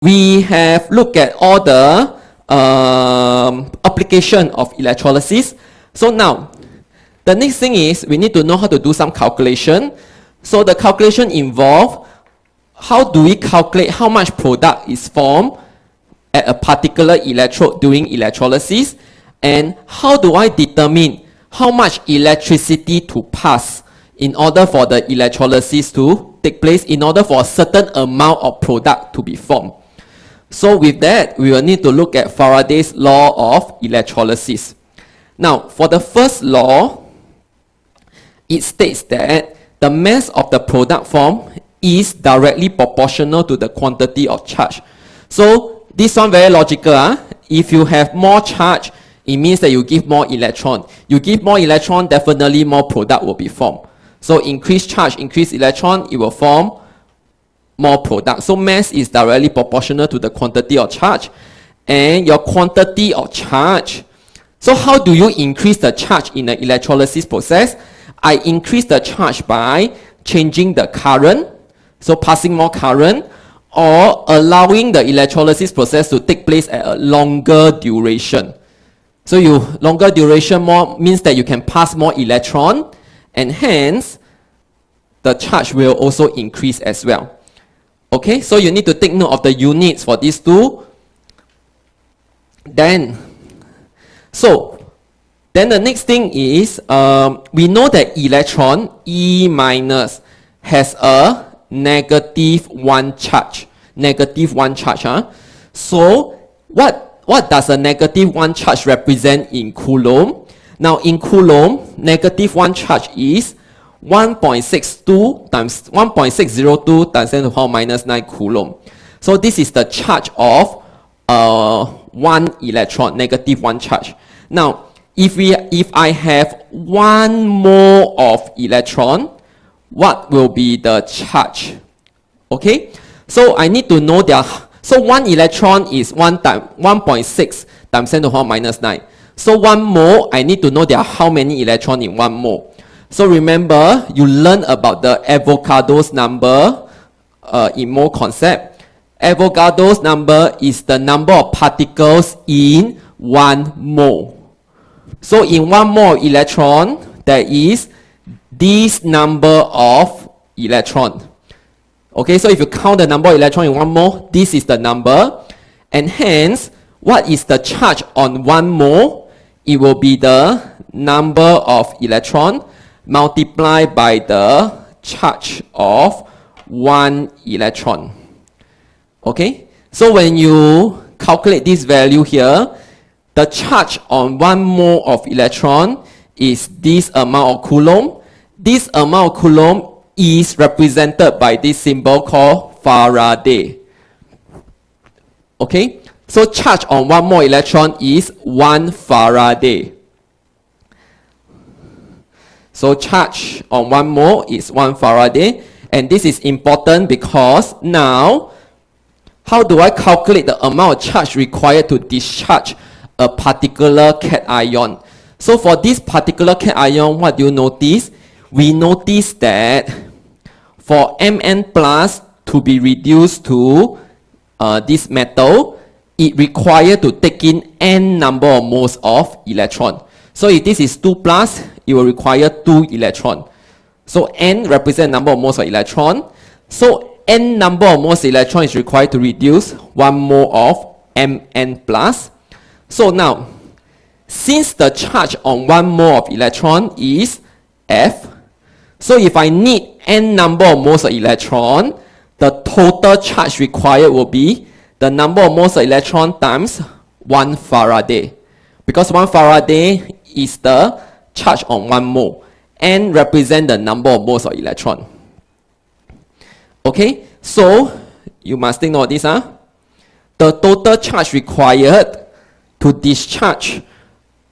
we have looked at all the application of electrolysis. So now, the next thing is we need to know how to do some calculation. So the calculation involve how do we calculate how much product is formed at a particular electrode during electrolysis, and how do I determine how much electricity to pass in order for the electrolysis to take place, in order for a certain amount of product to be formed. So with that, we will need to look at Faraday's law of electrolysis. Now, for the first law, it states that the mass of the product formed is directly proportional to the quantity of charge. So this one very logical. If you have more charge, it means that you give more electron. You give more electron, definitely more product will be formed. So increase charge, increase electron, it will form more product. So mass is directly proportional to the quantity of charge. And your quantity of charge, so how do you increase the charge in the electrolysis process? I increase the charge by changing the current, so passing more current, or allowing the electrolysis process to take place at a longer duration. So longer duration more means that you can pass more electron, and hence the charge will also increase as well. Okay, so you need to take note of the units for these two. Then the next thing is, we know that electron, E minus, has a negative 1 charge. Negative 1 charge. So what does a negative 1 charge represent in Coulomb? Now in Coulomb, negative 1 charge is 1.62 times 1.602 times 10 to the power minus 9 Coulomb. So this is the charge of 1 electron, negative 1 charge. Now, if I have 1 mole of electron, what will be the charge? Okay, so I need to know so 1 electron is 1.6 times 10 to the power minus 9. So 1 mole, I need to know there are how many electrons in 1 mole. So remember, you learn about the Avogadro's number in mole concept. Avogadro's number is the number of particles in 1 mole. So in 1 mole of electron, there is this number of electron. Okay, so if you count the number of electrons in 1 mole, this is the number. And hence, what is the charge on 1 mole? It will be the number of electron multiplied by the charge of 1 electron. Okay, so when you calculate this value here, the charge on 1 mole of electron is this amount of Coulomb. This amount of Coulomb is represented by this symbol called Faraday. Okay, so charge on 1 mole electron is 1 Faraday. So charge on 1 mole is 1 Faraday, and this is important because now, how do I calculate the amount of charge required to discharge a particular cation? So for this particular cation, what do you notice? We notice that for Mn plus to be reduced to this metal, it requires to take in n number of moles of electron. So if this is 2 plus, it will require 2 electron. So n represents number of moles of electron. So n number of moles of electron is required to reduce 1 mole of Mn plus. So now, since the charge on 1 mole of electron is F, so if I need n number of moles of electron, the total charge required will be the number of moles of electron times 1 Faraday. Because 1 Faraday is the charge on 1 mole. N represents the number of moles of electron. Okay, so you must take note of this. The total charge required to discharge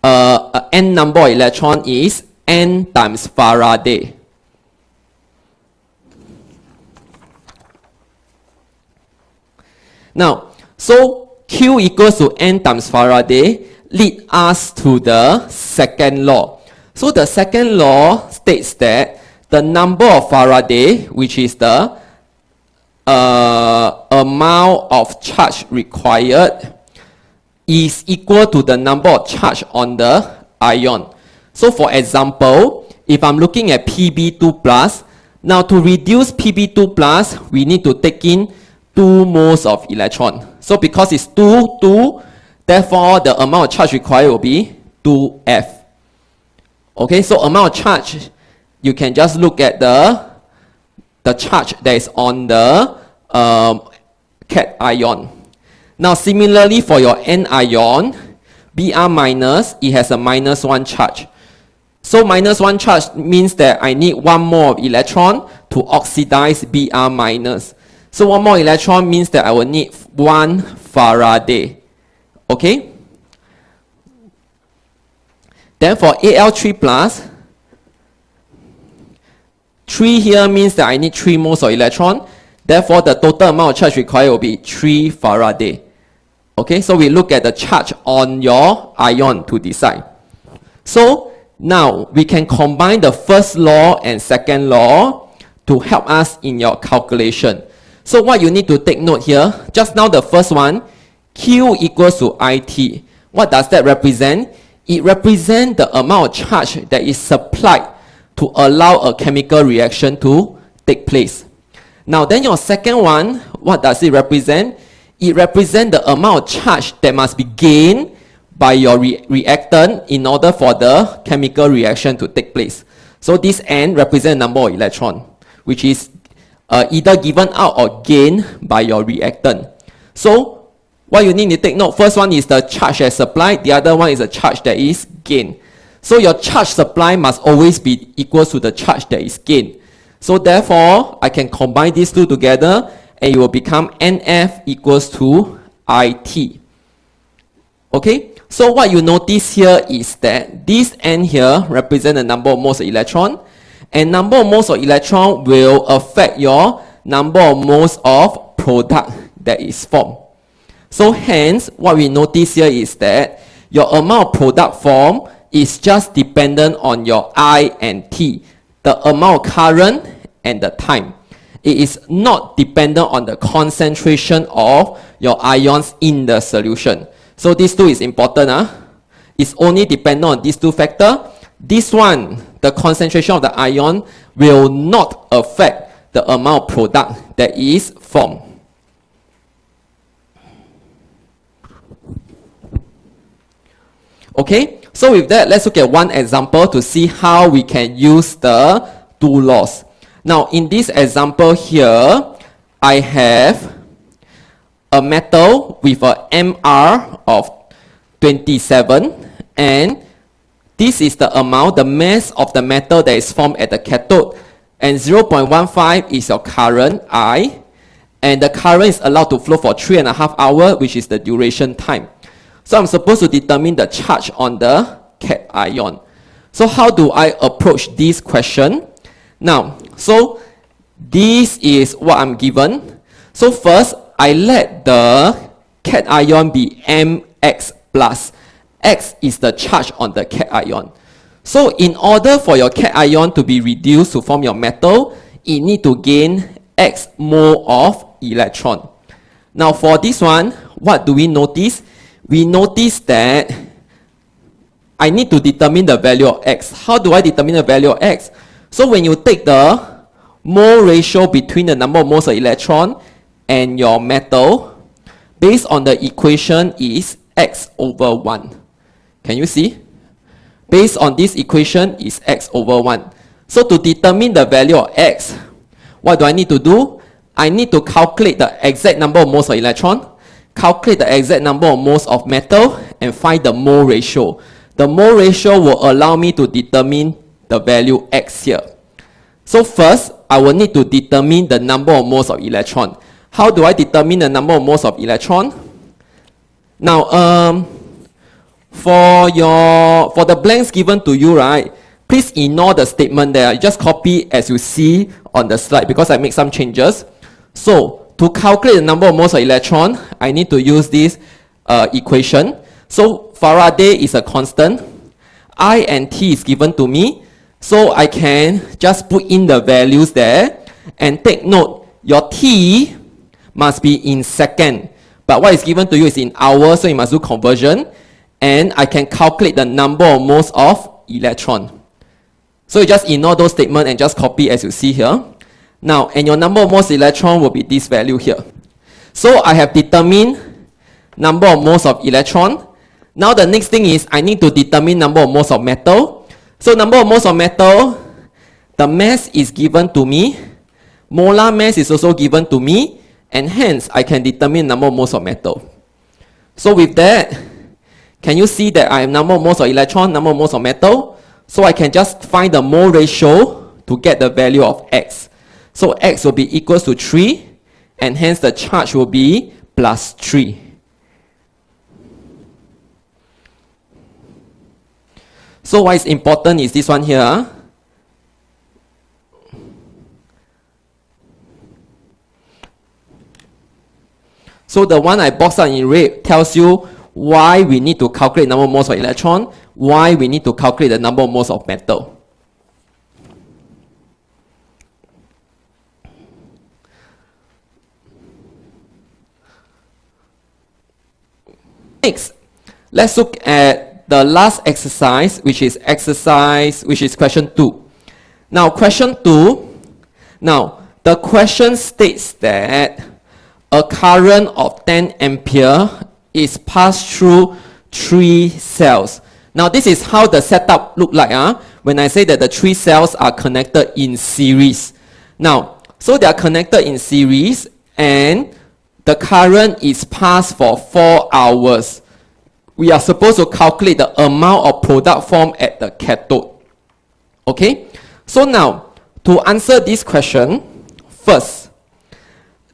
n number of electron is n times Faraday. Now, so Q equals to n times Faraday lead us to the second law. So the second law states that the number of Faraday, which is the amount of charge required is equal to the number of charge on the ion. So for example, if I'm looking at Pb2 plus, now to reduce Pb2 plus, we need to take in 2 moles of electron. So because it's 2, therefore the amount of charge required will be 2F. Okay, so amount of charge, you can just look at the charge that is on the cation. Now similarly for your anion, Br minus, it has a -1 charge. So -1 charge means that I need 1 more of electron to oxidize Br minus. So 1 more electron means that I will need 1 Faraday. Okay? Then for Al3 plus, 3 here means that I need 3 moles of electron. Therefore, the total amount of charge required will be 3 Faraday. Okay, so we look at the charge on your ion to decide. So now we can combine the first law and second law to help us in your calculation. So what you need to take note here, just now the first one, Q equals to IT. What does that represent? It represents the amount of charge that is supplied to allow a chemical reaction to take place. Now then your second one, what does it represent? It represents the amount of charge that must be gained by your reactant in order for the chemical reaction to take place. So this N represents the number of electron, which is either given out or gained by your reactant. So what you need to take note, first one is the charge as supplied, the other one is the charge that is gained. So your charge supply must always be equal to the charge that is gained. So therefore, I can combine these two together and it will become NF equals to IT. Okay, so what you notice here is that this N here represents the number of moles of electron, and number of moles of electron will affect your number of moles of product that is formed. So hence, what we notice here is that your amount of product formed is just dependent on your I and T, the amount of current and the time. It is not dependent on the concentration of your ions in the solution. So this two is important. It's only dependent on these two factors. This one, the concentration of the ion, will not affect the amount of product that is formed. Okay, so with that, let's look at one example to see how we can use the two laws. Now, in this example here, I have a metal with a MR of 27, and this is the amount, the mass of the metal that is formed at the cathode, and 0.15 is your current I, and the current is allowed to flow for 3.5 hours, which is the duration time. So I'm supposed to determine the charge on the cation. So how do I approach this question? Now, so this is what I'm given. So first, I let the cation be Mx plus. X is the charge on the cation. So in order for your cation to be reduced to form your metal, it need to gain X mole of electron. Now for this one, what do we notice? We notice that I need to determine the value of X. How do I determine the value of X? So when you take the mole ratio between the number of moles of electron and your metal, based on the equation is X over 1. Can you see? Based on this equation is X over 1. So to determine the value of X, what do I need to do? I need to calculate the exact number of moles of electron, calculate the exact number of moles of metal, and find the mole ratio. The mole ratio will allow me to determine the value X here. So first, I will need to determine the number of moles of electron. How do I determine the number of moles of electron? Now, for the blanks given to you, right, please ignore the statement there. Just copy as you see on the slide because I make some changes. So, to calculate the number of moles of electron, I need to use this equation. So, Faraday is a constant. I and T is given to me. So, I can just put in the values there and take note, your T must be in second. But what is given to you is in hours, so you must do conversion. And I can calculate the number of moles of electron. So you just ignore those statements and just copy as you see here. Now, and your number of moles of electron will be this value here. So I have determined number of moles of electron. Now the next thing is I need to determine number of moles of metal. So number of moles of metal, the mass is given to me. Molar mass is also given to me. And hence, I can determine number of moles of metal. So with that, can you see that I have number of moles of electron, number of moles of metal? So I can just find the mole ratio to get the value of X. So X will be equals to 3, and hence the charge will be plus 3. So what is important is this one here. So the one I boxed out in red tells you why we need to calculate number of moles of electron, why we need to calculate the number of moles of metal. Next, let's look at the last exercise, which is question 2. Now, question 2, the question states that a current of 10 ampere is passed through 3 cells. Now, this is how the setup look like when I say that the 3 cells are connected in series. Now, so they are connected in series and the current is passed for 4 hours. We are supposed to calculate the amount of product formed at the cathode. Okay? So now, to answer this question, first,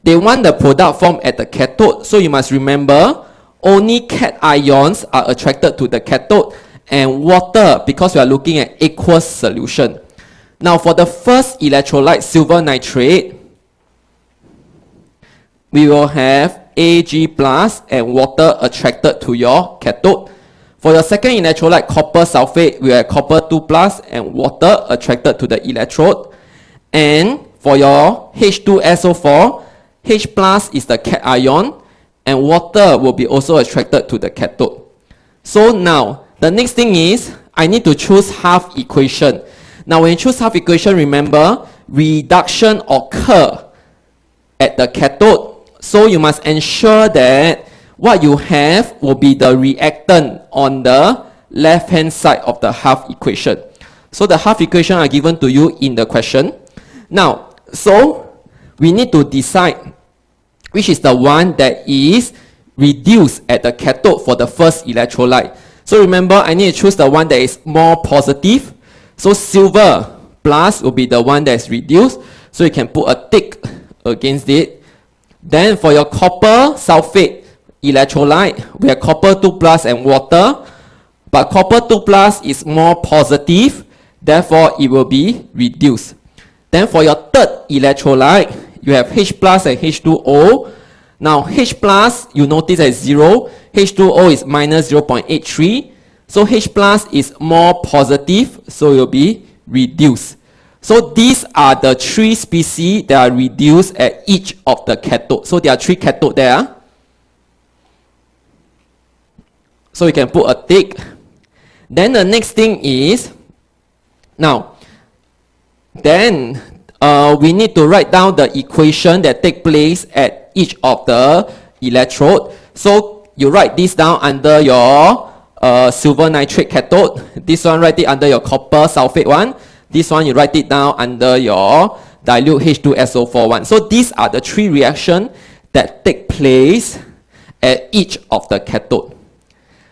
they want the product formed at the cathode. So you must remember, only cations are attracted to the cathode and water, because we are looking at aqueous solution. Now for the first electrolyte, silver nitrate, we will have Ag plus and water attracted to your cathode. For your second electrolyte, copper sulfate, we have copper 2 plus and water attracted to the electrode. And for your H2SO4, H plus is the cation and water will be also attracted to the cathode. So now, the next thing is, I need to choose half equation. Now when you choose half equation, remember, reduction occurs at the cathode. So you must ensure that what you have will be the reactant on the left hand side of the half equation. So the half equation are given to you in the question. Now, so we need to decide which is the one that is reduced at the cathode for the first electrolyte. So remember, I need to choose the one that is more positive. So silver plus will be the one that is reduced. So you can put a tick against it. Then for your copper sulfate electrolyte, we have copper 2 plus and water. But copper 2 plus is more positive, therefore it will be reduced. Then for your third electrolyte, you have H plus and H2O. Now H plus, you notice as 0. H2O is minus 0.83. So H plus is more positive, so it will be reduced. So these are the 3 species that are reduced at each of the cathode. So there are 3 cathode there. So you can put a tick. Then the next thing is, now, then we need to write down the equation that take place at each of the electrode. So you write this down under your silver nitrate cathode. This one write it under your copper sulfate one. This one you write it down under your dilute H2SO4 one. So these are the 3 reactions that take place at each of the cathode.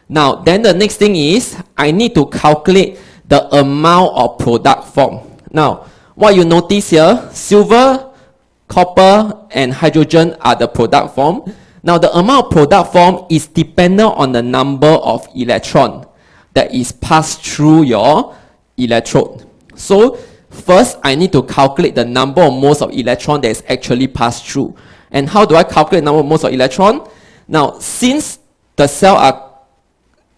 Now then the next thing is, I need to calculate the amount of product formed. Now what you notice here, silver, copper and hydrogen are the product formed. Now the amount of product formed is dependent on the number of electron that is passed through your electrode. So first I need to calculate the number of moles of electron that is actually passed through. And how do I calculate number of moles of electron? Now since the cells are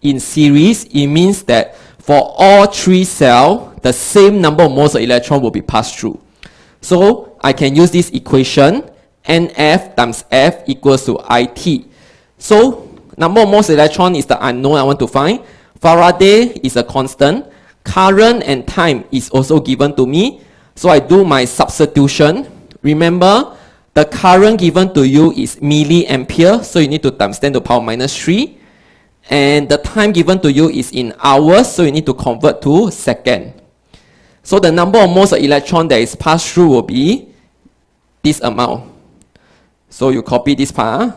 in series, it means that for all 3 cells, the same number of moles of electron will be passed through. So I can use this equation NF times F equals to IT. So number of moles electron is the unknown I want to find. Faraday is a constant. Current and time is also given to me. So I do my substitution. Remember, the current given to you is milliampere, so you need to times 10 to the power minus 3. And the time given to you is in hours, so you need to convert to second. So the number of moles of electron that is passed through will be this amount. So you copy this part.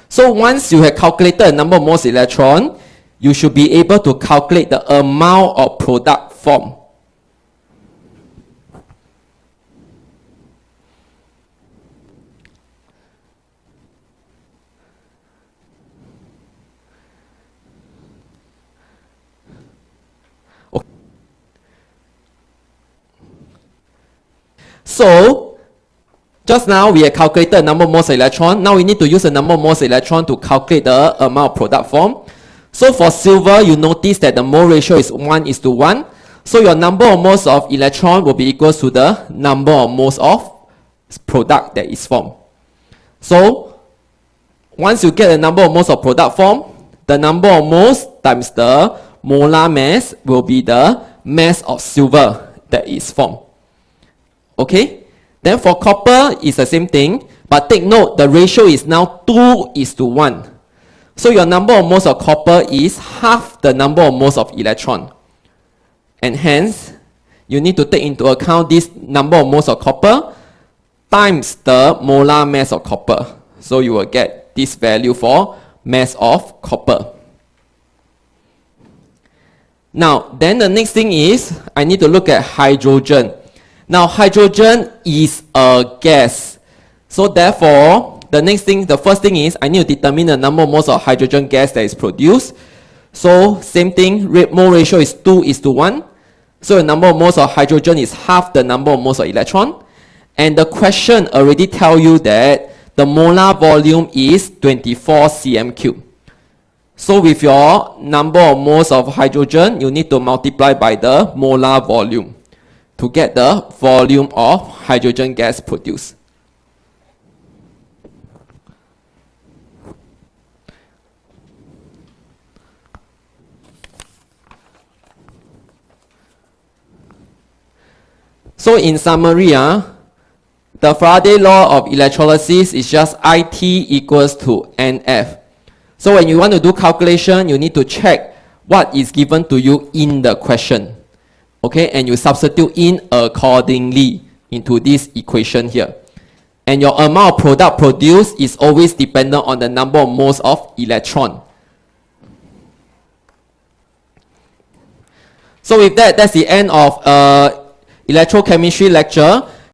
So once you have calculated the number of moles electron, you should be able to calculate the amount of product formed. Okay. So just now we have calculated the number of moles of electron. Now we need to use the number of moles of electron to calculate the amount of product formed. So for silver, you notice that the mole ratio is 1:1. So your number of moles of electron will be equal to the number of moles of product that is formed. So once you get the number of moles of product formed, the number of moles times the molar mass will be the mass of silver that is formed. Okay? Then for copper, it's the same thing, but take note, the ratio is now 2:1. So your number of moles of copper is half the number of moles of electron. And hence, you need to take into account this number of moles of copper times the molar mass of copper. So you will get this value for mass of copper. Now, then the next thing is, I need to look at hydrogen. Now, hydrogen is a gas. So therefore, the first thing is, I need to determine the number of moles of hydrogen gas that is produced. So, same thing, mole ratio is 2:1. So, the number of moles of hydrogen is half the number of moles of electron. And the question already tells you that the molar volume is 24 cm3. So, with your number of moles of hydrogen, you need to multiply by the molar volume to get the volume of hydrogen gas produced. So in summary, the Faraday law of electrolysis is just IT equals to NF. So when you want to do calculation, you need to check what is given to you in the question. Okay, and you substitute in accordingly into this equation here. And your amount of product produced is always dependent on the number of moles of electron. So with that, that's the end of electrochemistry lecture.